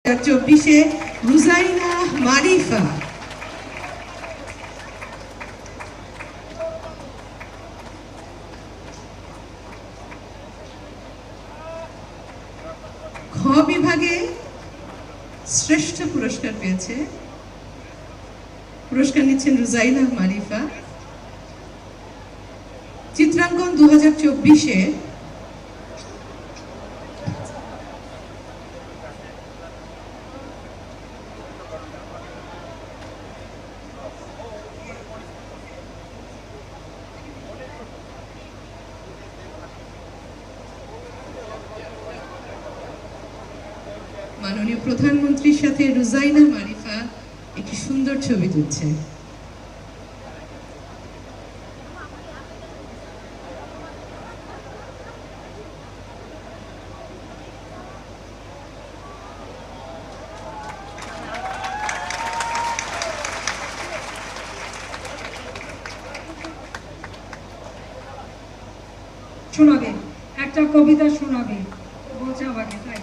2024 রুজাইনা মারিফা। খ বিভাগে শ্রেষ্ঠ পুরস্কার পেয়েছে, পুরস্কার নিচ্ছেন রুজাইনা মারিফা। চিত্রাঙ্কন 2024-এ মাননীয় প্রধানমন্ত্রীর সাথে রুজাইনা মারিফা একটি সুন্দর ছবি তুলছে। শোনাবে, একটা কবিতা শোনাবে বলছে আমাকে, তাই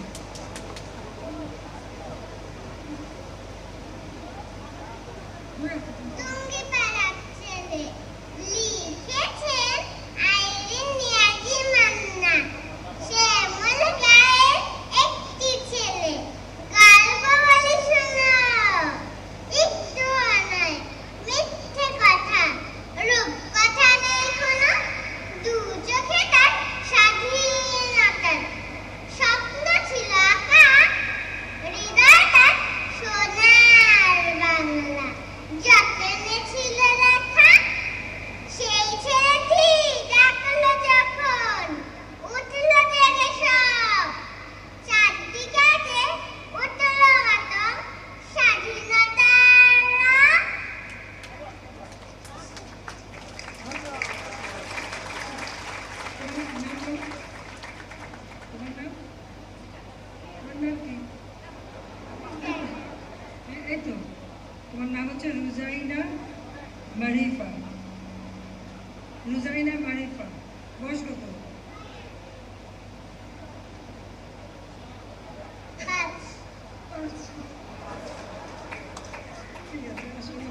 তোমার নাম হচ্ছে রুজাইনা মারিফা। রুজাইনা মারিফা, বয়স কত? ঠিক আছে, আসলে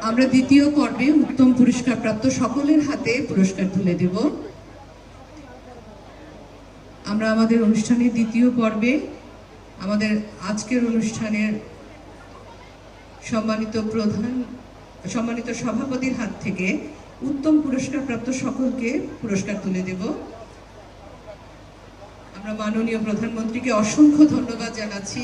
আমরা দ্বিতীয় পর্বে উত্তম পুরস্কার প্রাপ্ত সকলের হাতে পুরস্কার তুলে দেব। আমরা আমাদের অনুষ্ঠানের দ্বিতীয় পর্বে আমাদের আজকের অনুষ্ঠানের সম্মানিত সভাপতির হাত থেকে উত্তম পুরস্কার প্রাপ্ত সকলকে পুরস্কার তুলে দেব। আমরা মাননীয় প্রধানমন্ত্রীকে অসংখ্য ধন্যবাদ জানাচ্ছি